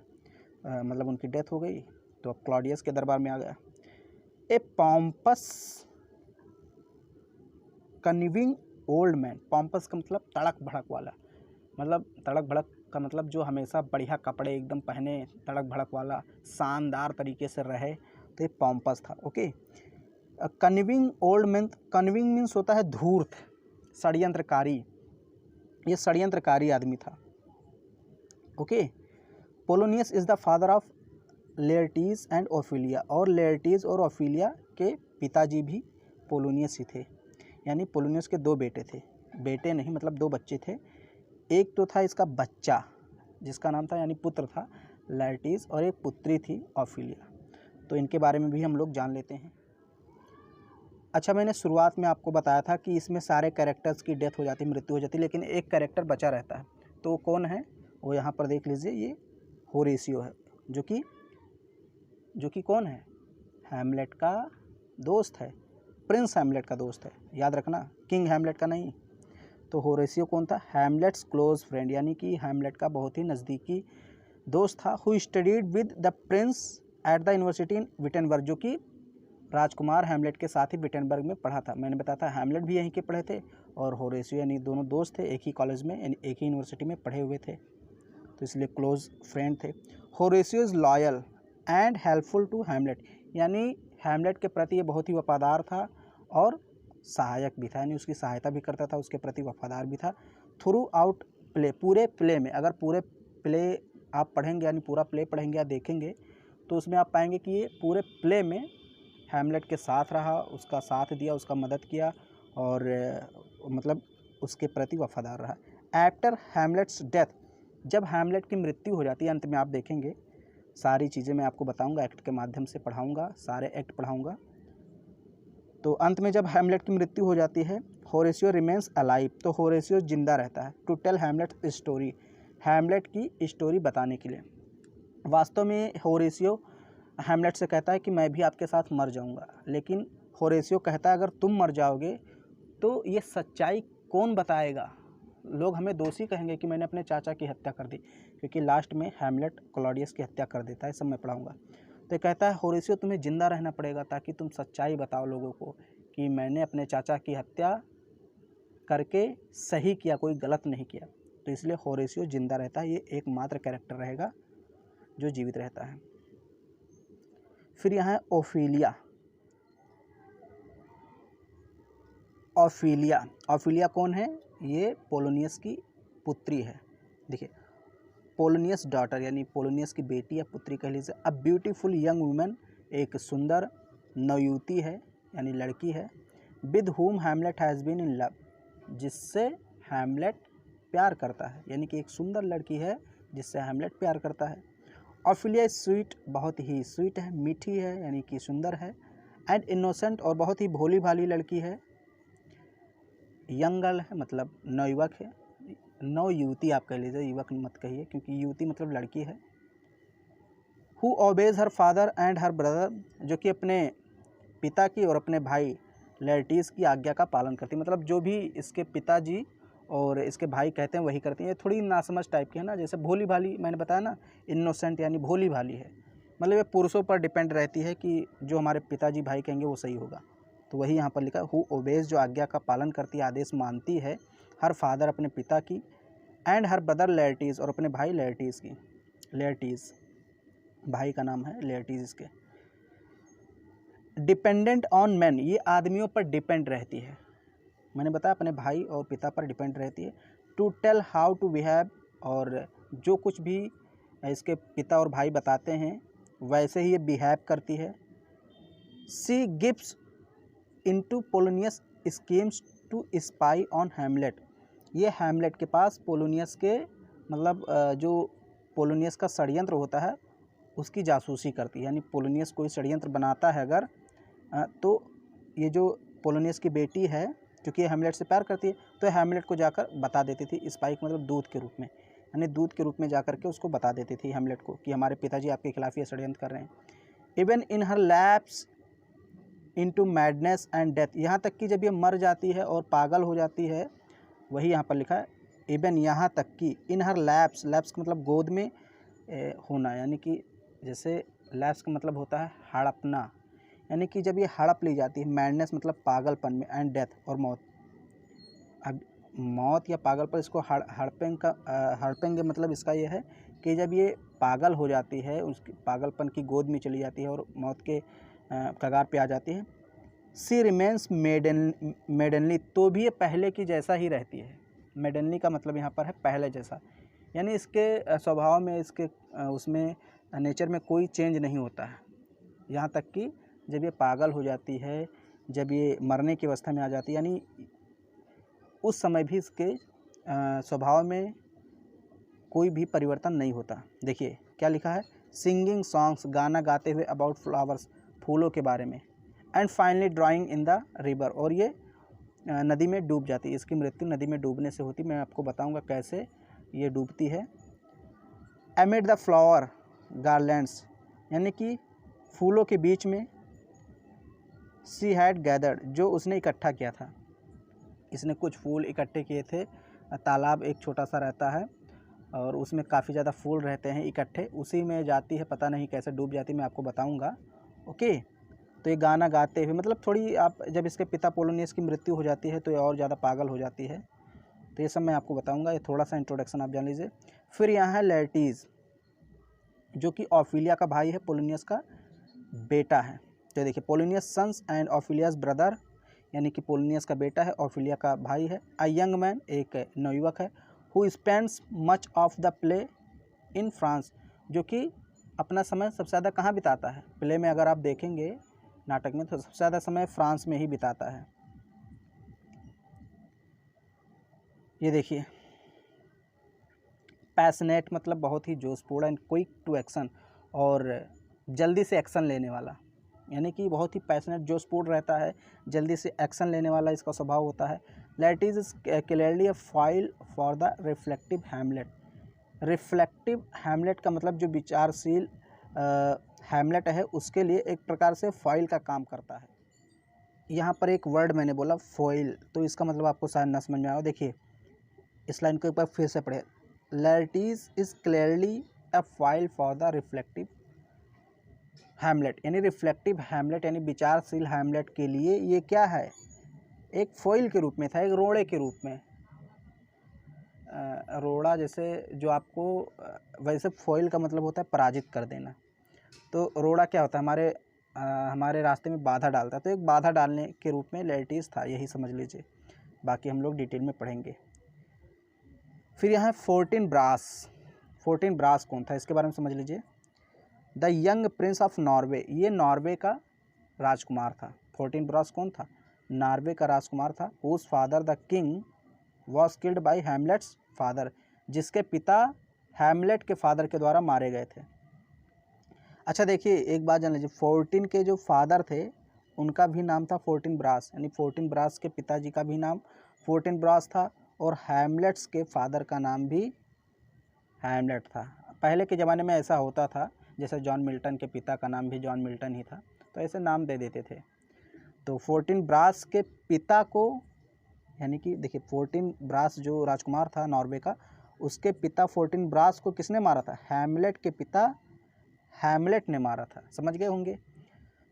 मतलब उनकी डेथ हो गई, तो अब क्लॉडियस के दरबार में आ गया। ए पॉम्पस कन्विंग ओल्ड मैन, पॉम्पस का मतलब तड़क भड़क वाला, मतलब तड़क भड़क का मतलब जो हमेशा बढ़िया कपड़े एकदम पहने, तड़क भड़क वाला, शानदार तरीके से रहे, तो ये पॉम्पस था। Okay. Conniving old man, conniving means होता है धूर्त, षड्यंत्रकारी, ये षड्यंत्रकारी आदमी था। Okay. Polonius is the father of Laertes and Ophelia, और लेयर्टीज और ओफिलिया के पिताजी भी पोलोनियस ही थे। यानी पोलोनियस के दो बेटे थे, बेटे नहीं मतलब दो बच्चे थे। एक तो था इसका बच्चा जिसका नाम था यानी पुत्र था लेयर्टीज, और एक पुत्री थी ओफिलिया। तो इनके बारे में भी हम लोग जान लेते हैं। अच्छा, मैंने शुरुआत में आपको बताया था कि इसमें सारे कैरेक्टर्स की डेथ हो जाती, मृत्यु हो जाती, लेकिन एक कैरेक्टर बचा रहता है। तो कौन है वो यहाँ पर देख लीजिए, ये होरेशियो है, जो कि कौन है, हैमलेट का दोस्त है, प्रिंस हैमलेट का दोस्त है, याद रखना, किंग हैमलेट का नहीं। तो होरेशियो कौन था, हैमलेट्स क्लोज फ्रेंड, यानी कि हैमलेट का बहुत ही नज़दीकी दोस्त था। Who studied with the Prince at the university in Wittenberg, जो कि राजकुमार हैमलेट के साथ ही विटेनबर्ग में पढ़ा था। मैंने बताया था हैमलेट भी यहीं के पढ़े थे, और होरेशियो यानी दोनों दोस्त थे, एक ही कॉलेज में यानी एक ही यूनिवर्सिटी में पढ़े हुए थे, तो इसलिए क्लोज फ्रेंड थे। Horatio is loyal and helpful to Hamlet, यानी हैमलेट के प्रति ये बहुत ही वफादार था और सहायक भी था, यानी उसकी सहायता भी करता था, उसके प्रति वफादार भी था। थ्रू आउट प्ले, पूरे प्ले में, अगर पूरे प्ले आप पढ़ेंगे यानी पूरा प्ले पढ़ेंगे या देखेंगे तो उसमें आप पाएंगे कि ये पूरे प्ले में हैमलेट के साथ रहा, उसका साथ दिया, उसका मदद किया, और मतलब उसके प्रति वफादार रहा। आफ्टर हैमलेट्स डेथ, जब हैमलेट की मृत्यु हो जाती है, अंत में आप देखेंगे सारी चीज़ें मैं आपको बताऊंगा, एक्ट के माध्यम से पढ़ाऊंगा, सारे एक्ट पढ़ाऊंगा। तो अंत में जब हैमलेट की मृत्यु हो जाती है, होरेशियो रिमेन्स अलाइव, तो होरेशियो जिंदा रहता है, to tell Hamlet story, Hamlet की स्टोरी बताने के लिए। वास्तव में होरेशियो हैमलेट से कहता है कि मैं भी आपके साथ मर जाऊंगा, लेकिन होरेशियो कहता है अगर तुम मर जाओगे तो ये सच्चाई कौन बताएगा, लोग हमें दोषी कहेंगे कि मैंने अपने चाचा की हत्या कर दी, क्योंकि लास्ट में हैमलेट क्लॉडियस की हत्या कर देता है, सब मैं पढ़ाऊंगा। तो कहता है होरेशियो तुम्हें जिंदा रहना पड़ेगा ताकि तुम सच्चाई बताओ लोगों को कि मैंने अपने चाचा की हत्या करके सही किया, कोई गलत नहीं किया। तो इसलिए होरेशियो जिंदा रहता है, ये एकमात्र कैरेक्टर रहेगा जो जीवित रहता है। फिर यहाँ है ओफिलिया। ओफिलिया कौन है, ये पोलोनियस की पुत्री है। देखिए, पोलोनियस डॉटर यानी पोलोनियस की बेटी या पुत्री कह लीजिए। अ ब्यूटीफुल यंग वुमेन, एक सुंदर नवयुवती है यानी लड़की है। With whom Hamlet has been in love, जिससे हैमलेट प्यार करता है, यानी कि एक सुंदर लड़की है जिससे हैमलेट प्यार करता है। ओफिलिया स्वीट, बहुत ही स्वीट है, मीठी है यानी कि सुंदर है। एंड इनोसेंट, और बहुत ही भोली भाली लड़की है। यंग गर्ल है मतलब नवयुवक है, नव युवती आप कह लीजिए, युवक मत कहिए क्योंकि युवती मतलब लड़की है। Who obeys her father and her brother, जो कि अपने पिता की और अपने भाई लेयर्टीज की आज्ञा का पालन करती है, मतलब जो भी इसके पिताजी और इसके भाई कहते हैं वही करती है। ये थोड़ी नासमझ टाइप की है ना, जैसे भोली भाली, मैंने बताया ना, इनोसेंट यानी भोली भाली है, मतलब ये पुरुषों पर डिपेंड रहती है कि जो हमारे पिताजी भाई कहेंगे वो सही होगा, तो वही यहाँ पर लिखा है। हु ओबेज, जो आज्ञा का पालन करती है, आदेश मानती है। हर फादर, अपने पिता की। एंड हर ब्रदर लेयर्टीज, और अपने भाई लेयर्टीज की। लेयर्टीज भाई का नाम है, लेयर्टीज इसके। डिपेंडेंट ऑन मैन, ये आदमियों पर डिपेंड रहती है, मैंने बताया अपने भाई और पिता पर डिपेंड रहती है। To tell how to behave, और जो कुछ भी इसके पिता और भाई बताते हैं वैसे ही ये बिहेव करती है। She gives into Polonius schemes to spy on Hamlet, ये हैमलेट के पास पोलोनियस के मतलब जो पोलोनियस का षड्यंत्र होता है उसकी जासूसी करती है, यानी पोलोनियस कोई षड्यंत्र बनाता है अगर तो ये जो पोलोनियस की बेटी है, क्योंकि ये हैमलेट से प्यार करती है, तो हैमलेट को जाकर बता देती थी, स्पाई मतलब दूत के रूप में, यानी दूत के रूप में जाकर के उसको बता देती थी हैमलेट को कि हमारे पिताजी आपके खिलाफ ये षड्यंत्र कर रहे हैं। Even in her lapse into madness and death, यहाँ तक कि जब ये मर जाती है और पागल हो जाती है, वही यहाँ पर लिखा है। इवन यहाँ तक कि इन हर लैप्स, लैप्स का मतलब गोद में होना, यानी कि जैसे लैप्स का मतलब होता है हड़पना, यानी कि जब ये हड़प ली जाती है। मैडनेस मतलब पागलपन में, एंड डेथ और मौत। अब मौत या पागलपन, इसको हड़पेंगे मतलब इसका ये है कि जब ये पागल हो जाती है, उसकी पागलपन की गोद में चली जाती है और मौत के कगार पे आ जाती है, सी रिमेन्स मेडनली, तो भी ये पहले की जैसा ही रहती है। मेडनली का मतलब यहाँ पर है पहले जैसा, यानी इसके स्वभाव में, इसके उसमें नेचर में कोई चेंज नहीं होता है। यहाँ तक कि जब ये पागल हो जाती है, जब ये मरने की अवस्था में आ जाती है, यानी उस समय भी इसके स्वभाव में कोई भी परिवर्तन नहीं होता। देखिए क्या लिखा है, सिंगिंग सॉन्ग्स, गाना गाते हुए अबाउट फ्लावर्स, फूलों के बारे में, and finally drawing in the river, और ये नदी में डूब जाती है। इसकी मृत्यु नदी में डूबने से होती, मैं आपको बताऊंगा कैसे ये डूबती है। एमिड द फ्लावर गार्लैंड्स, यानी कि फूलों के बीच में, सी हैड गैदर्ड, जो उसने इकट्ठा किया था, इसने कुछ फूल इकट्ठे किए थे। तालाब एक छोटा सा रहता है और उसमें काफ़ी ज़्यादा फूल रहते हैं इकट्ठे, उसी में जाती है, पता नहीं कैसे डूब जाती, मैं आपको बताऊंगा। ओके, तो ये गाना गाते हुए, मतलब थोड़ी आप, जब इसके पिता पोलोनियस की मृत्यु हो जाती है तो ये और ज़्यादा पागल हो जाती है, तो ये सब मैं आपको बताऊंगा। ये थोड़ा सा इंट्रोडक्शन आप जान लीजिए। फिर यहाँ है लेर्टीज़, जो कि ऑफिलिया का भाई है, पोलोनियस का बेटा है। तो देखिए, पोलोनियस सन्स एंड ऑफिलियाज ब्रदर, यानी कि पोलोनियस का बेटा है, ऑफिलिया का भाई है। अ यंग मैन, एक नवयुवक है, who spends much of the play in France, जो कि अपना समय सबसे ज़्यादा कहाँ बिताता है, प्ले में अगर आप देखेंगे नाटक में, तो सबसे ज़्यादा समय फ्रांस में ही बिताता है। ये देखिए, पैशनेट मतलब बहुत ही जोशपूर्ण, एंड क्विक टू एक्शन, और जल्दी से एक्शन लेने वाला, यानी कि बहुत ही पैशनेट, जोशपूर्ण रहता है, जल्दी से एक्शन लेने वाला इसका स्वभाव होता है। Laertes is clearly a foil for the reflective Hamlet. Reflective Hamlet का मतलब जो विचारशील हैमलेट है, उसके लिए एक प्रकार से फॉइल का काम करता है। यहाँ पर एक वर्ड मैंने बोला फॉइल, तो इसका मतलब आपको शायद न समझ में आया। देखिए इस लाइन को एक बार फिर से पढ़े, Laertes is clearly a foil for the reflective Hamlet, यानी रिफ्लेक्टिव हैमलेट यानी विचारशील हैमलेट के लिए ये क्या है, एक फॉइल के रूप में था, एक रोड़े के रूप में। रोड़ा जैसे जो आपको, वैसे फॉइल का मतलब होता है पराजित कर देना, तो रोड़ा क्या होता है, हमारे रास्ते में बाधा डालता है, तो एक बाधा डालने के रूप में लेटिस था, यही समझ लीजिए, बाकी हम लोग डिटेल में पढ़ेंगे। फिर यहाँ 14 ब्रास। 14 ब्रास कौन था, इसके बारे में समझ लीजिए। The young Prince of Norway, ये नॉर्वे का राजकुमार था। 14 ब्रास कौन था, नॉर्वे का राजकुमार था। Whose father the king was killed by Hamlet's father, जिसके पिता हैमलेट के फादर के द्वारा मारे गए थे। अच्छा देखिए, एक बात जान लीजिए, 14 के जो फादर थे उनका भी नाम था 14 ब्रास, यानी 14 ब्रास के पिताजी का भी नाम 14 ब्रास था, और हैमलेट्स के फादर का नाम भी हैमलेट था। पहले के ज़माने में ऐसा होता था, जैसे जॉन मिल्टन के पिता का नाम भी जॉन मिल्टन ही था, तो ऐसे नाम दे देते थे। तो 14 ब्रास के पिता को, यानी कि देखिए 14 ब्रास जो राजकुमार था नॉर्वे का, उसके पिता 14 ब्रास को किसने मारा था, हैमलेट के पिता हैमलेट ने मारा था, समझ गए होंगे।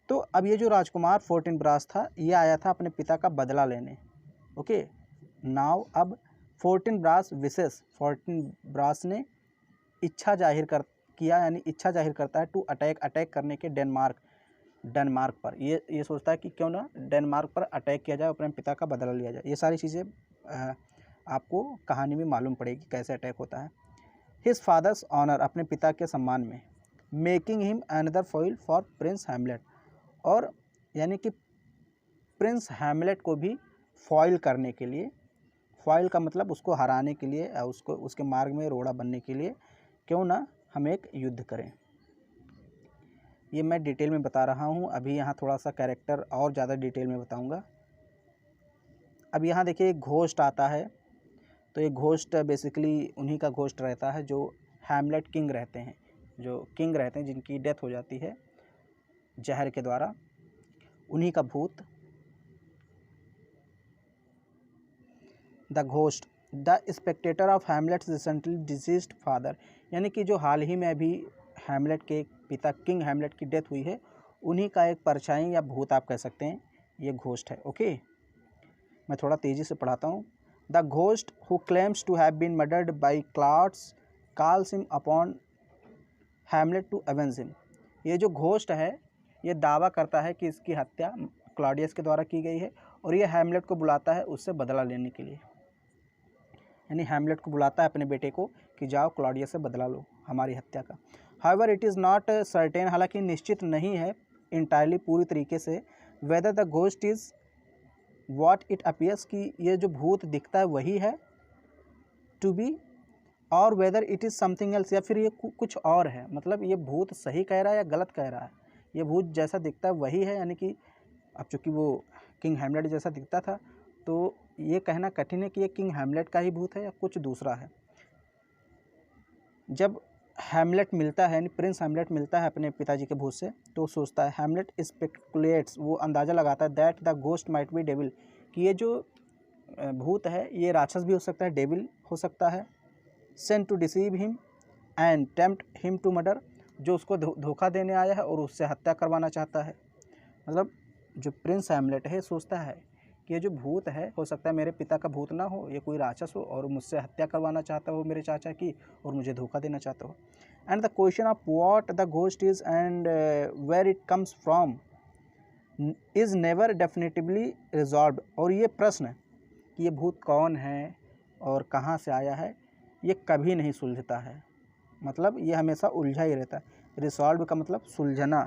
तो अब ये जो राजकुमार 14 ब्रास था, ये आया था अपने पिता का बदला लेने। ओके, नाउ अब 14 ब्रास विशेष, 14 ब्रास ने इच्छा जाहिर किया, यानी इच्छा जाहिर करता है टू अटैक करने के डेनमार्क पर। ये सोचता है कि क्यों ना डेनमार्क पर अटैक किया जाए, अपने पिता का बदला लिया जाए। ये सारी चीज़ें आपको कहानी में मालूम पड़ेगी कैसे अटैक होता है। हिज फादर्स ऑनर, अपने पिता के सम्मान में, making him another foil for Prince Hamlet, और यानी कि प्रिंस हैमलेट को भी फॉइल करने के लिए, फॉइल का मतलब उसको हराने के लिए, उसको उसके मार्ग में रोड़ा बनने के लिए, क्यों ना हम एक युद्ध करें। ये मैं डिटेल में बता रहा हूँ, अभी यहाँ थोड़ा सा कैरेक्टर और ज़्यादा डिटेल में बताऊँगा। अब यहाँ देखिए एक घोस्ट आता है, तो ये घोस्ट बेसिकली उन्हीं का घोस्ट रहता है जो हैमलेट किंग रहते हैं, जो किंग रहते हैं जिनकी डेथ हो जाती है जहर के द्वारा, उन्हीं का भूत। The ghost the Spectator of Hamlet's recently deceased father, यानी कि जो हाल ही में अभी हैमलेट के पिता किंग हैमलेट की डेथ हुई है, उन्हीं का एक परछाई या भूत आप कह सकते हैं, ये घोस्ट है। ओके, मैं थोड़ा तेज़ी से पढ़ाता हूँ। The ghost who claims to have been murdered by Claudius calls him upon Hamlet to avenge him. ये जो घोस्ट है ये दावा करता है कि इसकी हत्या क्लॉडियस के द्वारा की गई है और ये हैमलेट को बुलाता है उससे बदला लेने के लिए। यानी हैमलेट को बुलाता है अपने बेटे को कि जाओ क्लॉडियस से बदला लो हमारी हत्या का। However it is not certain, हालांकि निश्चित नहीं है इंटायरली पूरी तरीके से, whether the ghost is what it appears, कि ये जो भूत दिखता है वही है टू बी, और whether it is something else, या फिर ये कुछ और है। मतलब ये भूत सही कह रहा है या गलत कह रहा है। ये भूत जैसा दिखता है वही है, यानी कि अब चूँकि वो किंग हैमलेट जैसा दिखता था तो ये कहना कठिन है कि ये किंग हैमलेट का ही भूत है या कुछ दूसरा है। जब हैमलेट मिलता है यानी प्रिंस हैमलेट मिलता है अपने पिताजी के भूत से तो सोचता है, हैमलेट स्पेकुलेट्स, वो अंदाज़ा लगाता है, that the ghost might be devil, कि ये जो भूत है ये राक्षस भी हो सकता है, डेविल हो सकता है, sent to deceive him and tempt him to murder, जो उसको धोखा देने आया है और उससे हत्या करवाना चाहता है। मतलब जो प्रिंस हैमलेट है सोचता है कि ये जो भूत है हो सकता है मेरे पिता का भूत ना हो, ये कोई राक्षस हो और मुझसे हत्या करवाना चाहता हो मेरे चाचा की और मुझे धोखा देना चाहता हो। And the question of what the ghost is and where it comes from is never definitively resolve, और ये प्रश्न कि ये भूत कौन है और कहाँ से आया है ये कभी नहीं सुलझता है। मतलब ये हमेशा उलझा ही रहता है। रिसॉल्व का मतलब सुलझना,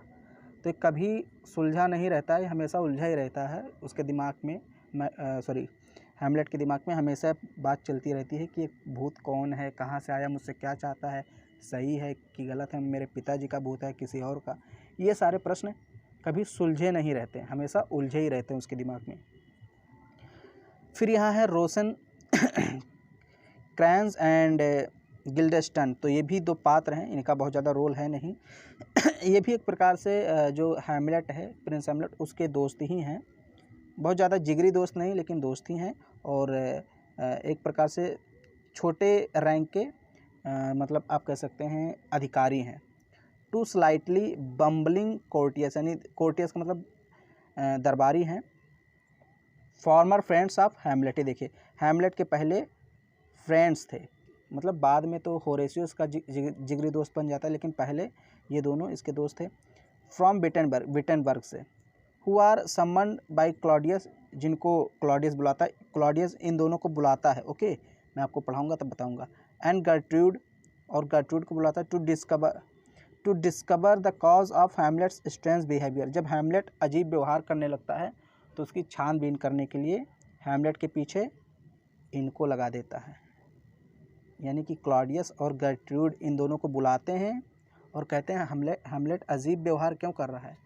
तो ये कभी सुलझा नहीं रहता है, ये हमेशा उलझा ही रहता है। उसके दिमाग में हैमलेट के दिमाग में हमेशा बात चलती रहती है कि ये भूत कौन है, कहाँ से आया, मुझसे क्या चाहता है, सही है कि गलत है, मेरे पिताजी का भूत है किसी और का। ये सारे प्रश्न कभी सुलझे नहीं रहते, हमेशा उलझे ही रहते हैं उसके दिमाग में। फिर यहाँ है रोशन क्रैंस एंड गिल्डेस्टन, तो ये भी दो पात्र हैं, इनका बहुत ज़्यादा रोल है नहीं। ये भी एक प्रकार से जो हैमलेट है प्रिंस हैमलेट उसके दोस्त ही हैं, बहुत ज़्यादा जिगरी दोस्त नहीं लेकिन दोस्त ही हैं, और एक प्रकार से छोटे रैंक के मतलब आप कह सकते हैं अधिकारी हैं। टू स्लाइटली बम्बलिंग कोर्टियस, यानी कोर्टियस का मतलब दरबारी हैं। फॉर्मर फ्रेंड्स ऑफ हैमलेट, देखिए हैमलेट के पहले फ्रेंड्स थे, मतलब बाद में तो होरेशियस का जिगरी दोस्त बन जाता है लेकिन पहले ये दोनों इसके दोस्त थे। फ्रॉम विटेनबर्ग से, who are summoned by Claudius, जिनको क्लॉडियस बुलाता है, क्लॉडियस इन दोनों को बुलाता है। ओके मैं आपको पढ़ाऊंगा तब बताऊंगा। एंड गर्ट्रूड, और गर्ट्रूड को बुलाता है to discover the cause of Hamlet's strange behaviour, जब हैमलेट अजीब व्यवहार करने लगता है तो उसकी छानबीन करने के लिए हैमलेट के पीछे इनको लगा देता है। यानी कि क्लॉडियस और गर्ट्रूड इन दोनों को बुलाते हैं और कहते हैं हैमलेट अजीब व्यवहार क्यों कर रहा है।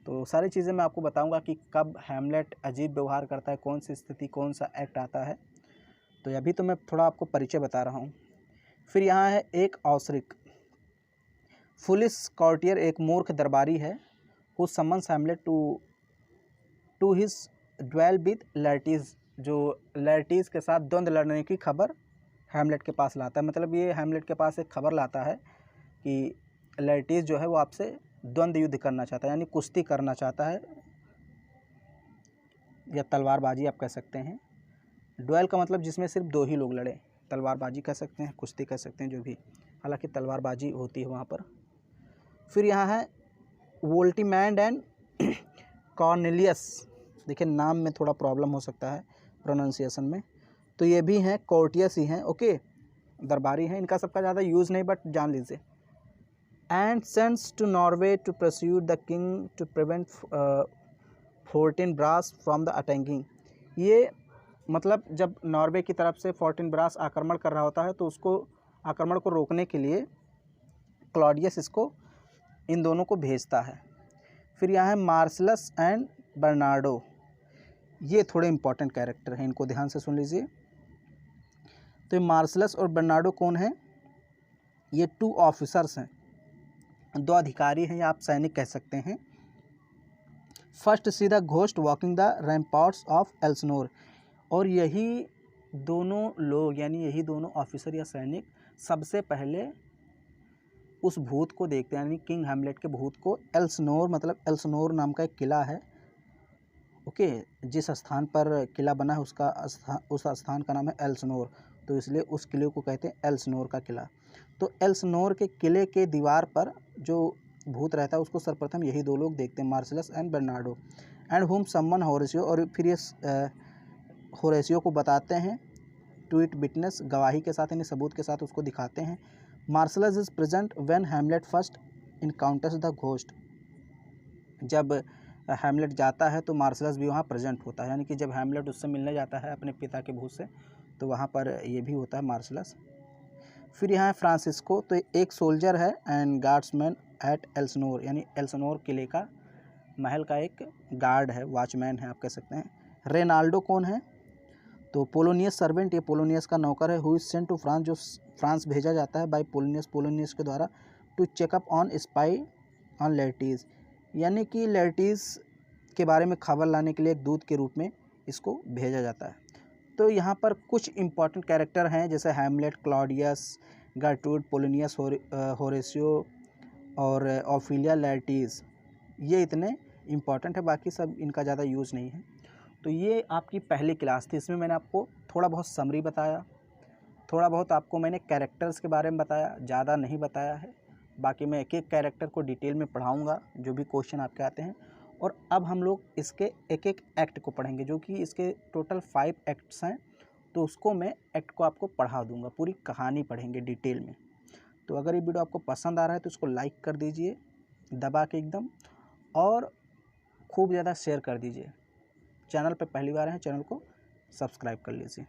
तो सारी चीज़ें मैं आपको बताऊंगा कि कब हैमलेट अजीब व्यवहार करता है, कौन सी स्थिति कौन सा एक्ट आता है। तो अभी तो मैं थोड़ा आपको परिचय बता रहा हूँ। फिर यहाँ है एक औसरिक, फुलिस कॉर्टियर, एक मूर्ख दरबारी है, who summons Hamlet to his duel with Laertes, जो लैटिस के साथ द्वंद्व लड़ने की खबर हैमलेट के पास लाता है। मतलब ये हैमलेट के पास एक खबर लाता है कि लैटिस जो है वो आपसे द्वंद्व युद्ध करना चाहता है, यानी कुश्ती करना चाहता है या तलवारबाजी आप कह सकते हैं। ड्वेल का मतलब जिसमें सिर्फ दो ही लोग लड़े, तलवारबाजी कह सकते हैं, कुश्ती कह सकते हैं, जो भी, हालांकि तलवारबाजी होती है वहाँ पर। फिर यहाँ है वोल्टीमैंड एंड कॉर्नेलियस, देखिए नाम में थोड़ा प्रॉब्लम हो सकता है प्रोनाउंसिएशन में, तो ये भी हैं कोर्टियस ही हैं। ओके दरबारी हैं, इनका सबका ज़्यादा यूज़ नहीं बट जान लीजिए। And sends to Norway to pursue the king to prevent Fortinbras from the attacking, ये मतलब जब नॉर्वे की तरफ से फोर्टिनब्रास आक्रमण कर रहा होता है तो उसको आक्रमण को रोकने के लिए क्लॉडियस इसको इन दोनों को भेजता है। फिर यहाँ है मार्सलस एंड बर्नार्डो, ये थोड़े इंपॉर्टेंट कैरेक्टर हैं, इनको ध्यान से सुन लीजिए। तो ये मार्सलस और बर्नार्डो कौन है, ये 2 ऑफिसर्स हैं, 2 अधिकारी हैं या आप सैनिक कह सकते हैं। First see the ghost walking the ramparts of Elsinore, और यही दोनों लोग यानी यही दोनों ऑफिसर या सैनिक सबसे पहले उस भूत को देखते हैं, यानी किंग हैमलेट के भूत को। एल्सनोर मतलब एल्सनोर नाम का एक किला है ओके, जिस स्थान पर किला बना है उस स्थान का नाम है एल्सनोर, तो इसलिए उस किले को कहते हैं एल्सनोर का किला। तो एल्सनोर के किले के दीवार पर जो भूत रहता है उसको सर्वप्रथम यही दो लोग देखते हैं, मार्सलस and Bernardo, and home someone होरेसियो, और फिर ये होरेसियो को बताते हैं टू इट विटनेस, गवाही के साथ यानी सबूत के साथ उसको दिखाते हैं। मार्सलस is present when Hamlet first encounters the ghost, जब हैमलेट जाता है तो मार्सलस भी वहाँ प्रेजेंट होता है, यानी कि जब हैमलेट उससे मिलने जाता है अपने पिता के भूत से तो वहाँ पर ये भी होता है मार्सलस। फिर यहाँ है फ्रांसिस्को, तो एक सोल्जर है एंड गार्ड्समैन एट एल्सनोर, यानी एल्सनोर किले का महल का एक गार्ड है, वॉचमैन है आप कह सकते हैं। रेनाल्डो कौन है, तो पोलोनियस सर्वेंट, ये पोलोनियस का नौकर है। Who is sent to France, जो फ्रांस भेजा जाता है बाय पोलोनियस के द्वारा, to check up on spy on Laertes, यानी कि लेटीज के बारे में खबर लाने के लिए एक दूत के रूप में इसको भेजा जाता है। तो यहाँ पर कुछ इंपॉर्टेंट कैरेक्टर हैं जैसे हैमलेट, क्लॉडियस, गर्टूड, पोलोनियस, होरेसियो और ऑफिलिया लेटीज, ये इतने इम्पॉर्टेंट है, बाकी सब इनका ज़्यादा यूज़ नहीं है। तो ये आपकी पहली क्लास थी, इसमें मैंने आपको थोड़ा बहुत समरी बताया, थोड़ा बहुत आपको मैंने कैरेक्टर्स के बारे में बताया, ज़्यादा नहीं बताया है। बाकी मैं एक एक कैरेक्टर को डिटेल में पढ़ाऊँगा जो भी क्वेश्चन आपके आते हैं। और अब हम लोग इसके एक एक एक्ट को पढ़ेंगे, जो कि इसके टोटल 5 एक्ट्स हैं, तो उसको मैं एक्ट को आपको पढ़ा दूँगा, पूरी कहानी पढ़ेंगे डिटेल में। तो अगर ये वीडियो आपको पसंद आ रहा है तो इसको लाइक कर दीजिए दबा के एकदम, और खूब ज़्यादा शेयर कर दीजिए। चैनल पे पहली बार हैं, चैनल को सब्सक्राइब कर लीजिए।